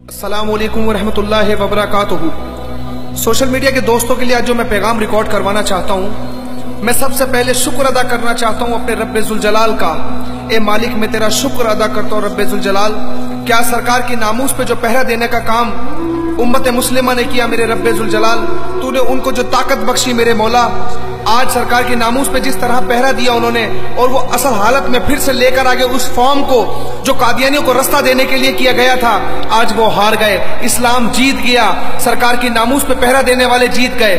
السلام علیکم ورحمۃ اللہ وبرکاتہ۔ سوشل میڈیا کے دوستوں کے لیے آج جو میں پیغام ریکارڈ کروانا چاہتا ہوں، میں سب سے پہلے شکر ادا کرنا چاہتا ہوں اپنے رب ذوالجلال کا۔ اے مالک، میں تیرا شکر ادا کرتا ہوں رب ذوالجلال، کیا سرکار کی ناموس پہ جو پہرا دینے کا کام امت مسلمہ نے کیا میرے رب ذوالجلال، تو نے ان کو جو طاقت بخشی میرے مولا، آج سرکار کی ناموس پہ جس طرح پہرا دیا انہوں نے، اور وہ اصل حالت میں پھر سے لے کر آگے اس فارم کو جو قادیانیوں کو رستہ دینے کے لیے کیا گیا تھا، آج وہ ہار گئے، اسلام جیت گیا، سرکار کی ناموس پہ پہرا دینے والے جیت گئے۔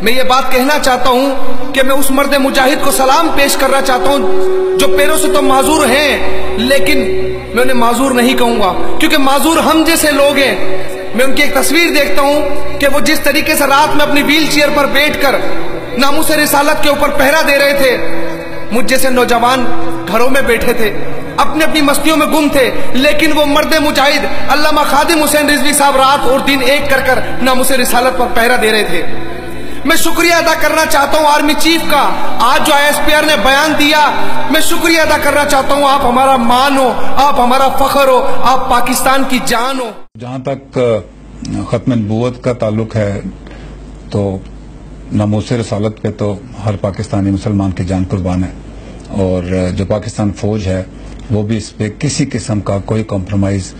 میں یہ بات کہنا چاہتا ہوں کہ میں اس مرد مجاہد کو سلام پیش کرنا چاہتا ہوں جو پیروں سے تو معذور ہیں، لیکن میں انہیں معذور نہیں کہوں گا، کیونکہ معذور ہم جیسے لوگ ہیں۔ میں ان کی ایک تصویر دیکھتا ہوں کہ وہ جس طریقے سے رات میں اپنی ویل چیئر پر بیٹھ کر ناموس رسالت کے اوپر پہرا دے رہے تھے، مجھ جیسے نوجوان گھروں میں بیٹھے تھے، اپنی مستیوں میں گم تھے، لیکن وہ مرد مجاہد علامہ خادم حسین رضوی صاحب رات اور دن ایک کر ناموس رسالت پر پہرا دے رہے تھے۔ میں شکریہ ادا کرنا چاہتا ہوں آرمی چیف کا، آج جو ISPR نے بیان دیا، میں شکریہ ادا کرنا چاہتا ہوں۔ آپ ہمارا مان ہو، آپ ہمارا فخر ہو، آپ پاکستان کی جان ہو۔ جہاں تک ختم نبوت کا تعلق ہے تو ناموس رسالت پہ تو ہر پاکستانی مسلمان کی جان قربان ہے، اور جو پاکستان فوج ہے وہ بھی اس پہ کسی قسم کا کوئی کمپرومائز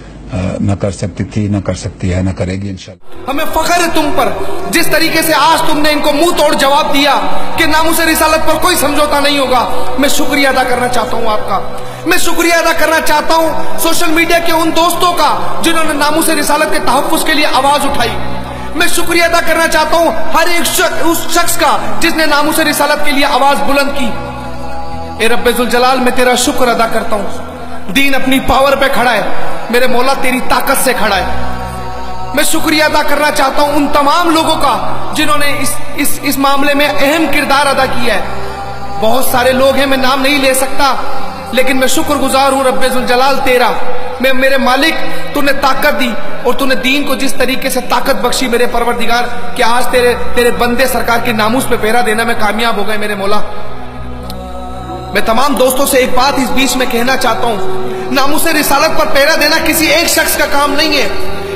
نہ کر سکتی تھی، نہ کر سکتی ہے، نہ کرے گی انشاءاللہ۔ ہمیں فخر ہے تم پر، جس طریقے سے آج تم نے ان کو منہ توڑ جواب دیا کہ ناموس رسالت پر کوئی سمجھوتا نہیں ہوگا۔ میں شکریہ ادا کرنا چاہتا ہوں آپ کا، میں شکریہ ادا کرنا چاہتا ہوں سوشل میڈیا کے ان دوستوں کا جنہوں نے ناموس رسالت کے تحفظ کے لیے آواز اٹھائی۔ میں شکریہ ادا کرنا چاہتا ہوں ہر ایک اس شخص کا جس نے ناموس رسالت کے لیے آواز بلند کی۔ اے رب ذوالجلال، میں تیرا شکر ادا کرتا ہوں، دین اپنی پاور پہ کھڑا ہے، میرے مولا تیری طاقت سے کھڑا ہے۔ میں شکریہ ادا کرنا چاہتا ہوں ان تمام لوگوں کا جنہوں نے اس معاملے میں اہم کردار ادا کیا ہے۔ بہت سارے لوگ ہیں، میں نام نہیں لے سکتا، لیکن میں شکر گزار ہوں رب ذوالجلال تیرا۔ میں میرے مالک، تو نے طاقت دی اور تو نے دین کو جس طریقے سے طاقت بخشی میرے پروردگار کہ آج تیرے بندے سرکار کے ناموس پہ پہرا دینے میں کامیاب ہو گئے میرے مولا۔ میں تمام دوستوں سے ایک بات اس بیچ میں کہنا چاہتا ہوں، ناموس رسالت پر پہرا دینا کسی ایک شخص کا کام نہیں ہے،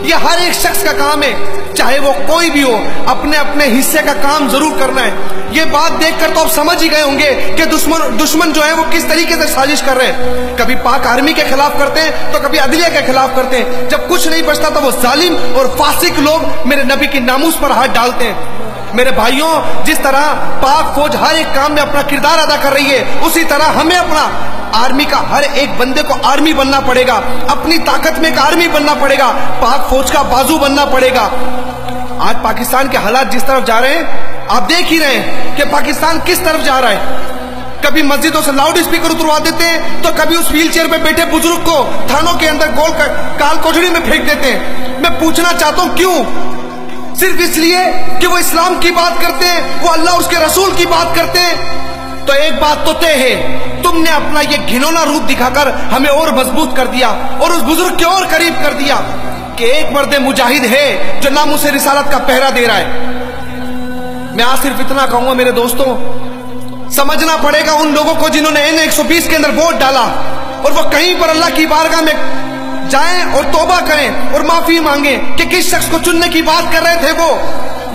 یہ ہر ایک شخص کا کام ہے، چاہے وہ کوئی بھی ہو، اپنے حصے کا کام ضرور کرنا ہے۔ یہ بات دیکھ کر تو آپ سمجھ ہی گئے ہوں گے کہ دشمن جو ہے وہ کس طریقے سے سازش کر رہے ہیں، کبھی پاک آرمی کے خلاف کرتے ہیں تو کبھی عدلیہ کے خلاف کرتے ہیں، جب کچھ نہیں بچتا تو وہ ظالم اور فاسق لوگ میرے نبی کی ناموس پر ہاتھ ڈالتے ہیں۔ میرے بھائیوں، جس طرح پاک فوج ہر ایک کام میں اپنا کردار ادا کر رہی ہے، اسی طرح ہمیں اپنا آرمی کا ہر ایک بندے کو آرمی بننا پڑے گا، اپنی طاقت میں ایک آرمی بننا پڑے گا، پاک فوج کا بازو بننا پڑے گا۔ آج پاکستان کے حالات جس طرف جا رہے ہیں، آپ دیکھ ہی رہے ہیں کہ پاکستان کس طرف جا رہا ہے۔ کبھی مسجدوں سے لاؤڈ اسپیکر اتروا دیتے ہیں تو کبھی اس ویل چیئر پہ بیٹھے بزرگ کو تھانوں کے اندر گول کال کوٹڑی میں پھینک دیتے ہیں۔ میں پوچھنا چاہتا ہوں کیوں؟ صرف اس لیے کہ وہ اسلام کی بات کرتے ہیں، وہ اللہ اور اس کے رسول کی بات کرتے ہیں۔ تو ایک بات تو طے ہے، تم نے اپنا یہ گھنونا روپ دکھا کر ہمیں اور مضبوط کر دیا اور اس بزرگ کے اور قریب کر دیا کہ ایک مرد مجاہد ہے جو ناموس رسالت کا پہرا دے رہا ہے۔ میں آج صرف اتنا کہوں گا میرے دوستوں، سمجھنا پڑے گا ان لوگوں کو جنہوں نے N120 کے اندر ووٹ ڈالا اور وہ کہیں پر اللہ کی بارگاہ میں جائیں اور توبہ کریں اور معافی مانگیں کہ کس شخص کو چننے کی بات کر رہے تھے۔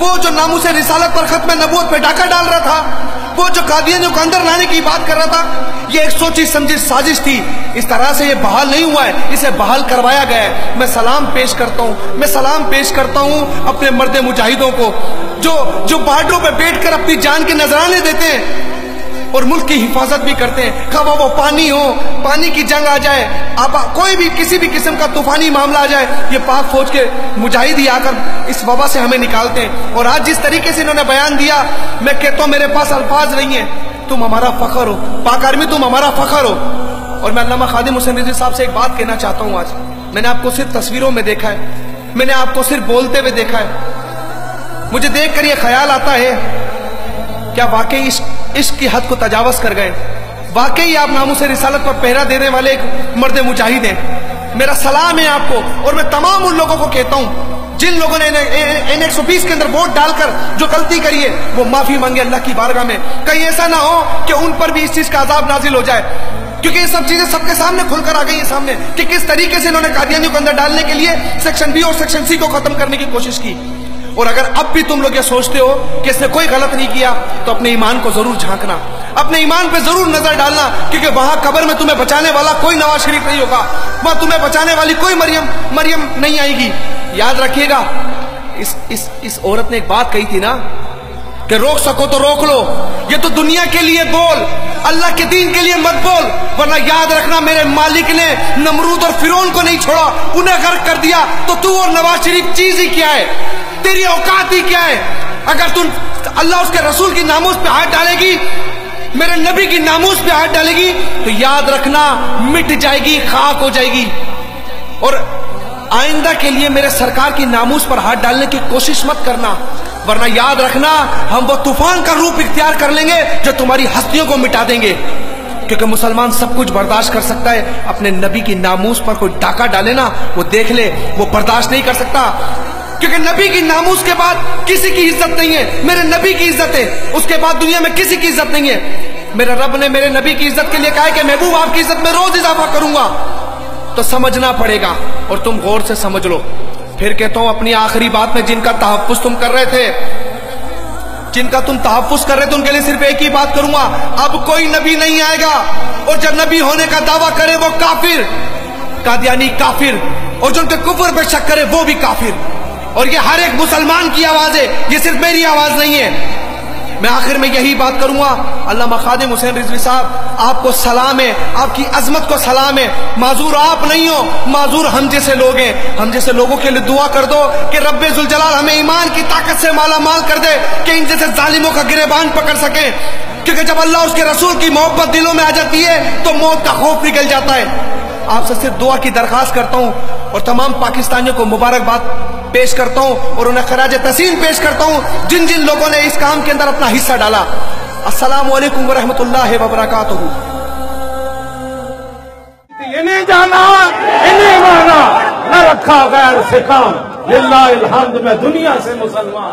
وہ جو ناموس رسالت پر ختم نبوت پہ ڈاکہ ڈال رہا تھا، وہ جو قادیانیوں کو اندر لانے کی بات کر رہا تھا، یہ ایک سوچی سمجھی سازش تھی۔ اس طرح سے یہ بحال نہیں ہوا ہے، اسے بحال کروایا گیا ہے۔ میں سلام پیش کرتا ہوں اپنے مرد مجاہدوں کو جو بارڈروں پہ بیٹھ کر اپنی جان کے نذرانے دیتے ہیں اور ملک کی حفاظت بھی کرتے ہیں، خواہ وہ پانی ہو، پانی کی جنگ آ جائے، کوئی بھی کسی بھی قسم کا طوفانی معاملہ آ جائے، یہ پاک فوج کے مجاہد ہی آ کر اس وبا سے ہمیں نکالتے ہیں۔ اور آج جس طریقے سے انہوں نے بیان دیا، میں کہتا ہوں میرے پاس الفاظ نہیں ہیں، تم ہمارا فخر ہو، پاک آرمی تم ہمارا فخر ہو۔ اور میں علامہ خادم حسین رضوی صاحب سے ایک بات کہنا چاہتا ہوں، آج میں نے آپ کو صرف تصویروں میں دیکھا ہے، میں نے آپ کو صرف بولتے ہوئے دیکھا ہے، مجھے دیکھ کر یہ خیال آتا ہے کیا واقعی عشق کی حد کو تجاوز کر گئے؟ واقعی آپ ناموس رسالت پر پہرا دینے والے ایک مرد مجاہد ہیں۔ میرا سلام ہے آپ کو، اور میں تمام ان لوگوں کو کہتا ہوں جن لوگوں نے N120 کے اندر ووٹ ڈال کر جو غلطی کری ہے وہ معافی مانگے اللہ کی بارگاہ میں، کہیں ایسا نہ ہو کہ ان پر بھی اس چیز کا عذاب نازل ہو جائے۔ کیونکہ یہ سب چیزیں سب کے سامنے کھل کر آ گئی ہیں سامنے کہ کس طریقے سے انہوں نے قادیانیوں کو اندر ڈالنے کے لیے سیکشن بی اور سیکشن سی کو ختم کرنے کی کوشش کی. اور اگر اب بھی تم لوگ یہ سوچتے ہو کہ اس نے کوئی غلط نہیں کیا تو اپنے ایمان کو ضرور جھانکنا, اپنے ایمان پہ ضرور نظر ڈالنا, کیونکہ وہاں قبر میں تمہیں بچانے والا کوئی نواز شریف نہیں ہوگا, وہاں تمہیں بچانے والی کوئی مریم نہیں آئے گی. یاد رکھیے گا اس عورت نے ایک بات کہی تھی نا کہ روک سکو تو روک لو, یہ تو دنیا کے لیے بول, اللہ کے دین کے لیے مت بول, ورنہ یاد رکھنا میرے مالک نے نمرود اور فرعون کو نہیں چھوڑا, انہیں غرق کر دیا. تو اور نواز شریف چیز ہی کیا ہے, تیری اوقات ہی کیا ہے؟ اگر تم اللہ اس کے رسول کی ناموس پہ ہاتھ ڈالے گی, میرے نبی کی ناموس پہ ہاتھ ڈالے گی, تو یاد رکھنا مٹ جائے گی, خاک ہو جائے گی. اور آئندہ کے لیے میرے سرکار کی ناموس پر ہاتھ ڈالنے کی کوشش مت کرنا, ورنہ یاد رکھنا ہم وہ طوفان کا روپ اختیار کر لیں گے جو تمہاری ہستیوں کو مٹا دیں گے. کیونکہ مسلمان سب کچھ برداشت کر سکتا ہے, اپنے نبی کی ناموس پر کوئی ڈاکہ ڈالے نا, وہ دیکھ لے, وہ برداشت نہیں کر سکتا. کیونکہ نبی کی ناموس کے بعد کسی کی عزت نہیں ہے, میرے نبی کی عزت ہے, اس کے بعد دنیا میں کسی کی عزت نہیں ہے. میرے رب نے میرے نبی کی عزت کے لیے کہا ہے کہ محبوب آپ کی عزت میں روز اضافہ کروں گا. تو سمجھنا پڑے گا, اور تم غور سے سمجھ لو. پھر کہتا ہوں اپنی آخری بات میں, جن کا تحفظ تم کر رہے تھے, ان کے لیے صرف ایک ہی بات کروں گا, اب کوئی نبی نہیں آئے گا, اور جب نبی ہونے کا دعویٰ کرے وہ کافر, قادیانی کافر, اور جو ان کے کفر پہ شک کرے وہ بھی کافر. اور یہ ہر ایک مسلمان کی آواز ہے, یہ صرف میری آواز نہیں ہے. میں آخر میں یہی بات کروں گا, علامہ خادم حسین رضوی صاحب آپ کو سلام ہے, آپ کی عظمت کو سلام ہے. معذور آپ نہیں ہو, معذور ہم جیسے لوگ ہیں. ہم جیسے لوگوں کے لیے دعا کر دو کہ رب ذوالجلال ہمیں ایمان کی طاقت سے مالا مال کر دے کہ ان جیسے ظالموں کا گریبان پکڑ سکیں. کیونکہ جب اللہ اس کے رسول کی محبت دلوں میں آ جاتی ہے تو موت کا خوف نکل جاتا ہے. آپ سے صرف دعا کی درخواست کرتا ہوں, اور تمام پاکستانیوں کو مبارکباد پیش کرتا ہوں, اور انہیں خراج تحسین پیش کرتا ہوں جن جن لوگوں نے اس کام کے اندر اپنا حصہ ڈالا. السلام علیکم ورحمۃ اللہ وبرکاتہ. یہ نہیں جانا, یہ نہیں مانا, نہ رکھا غیر سے کام, للہ الحمد میں دنیا سے مسلمان.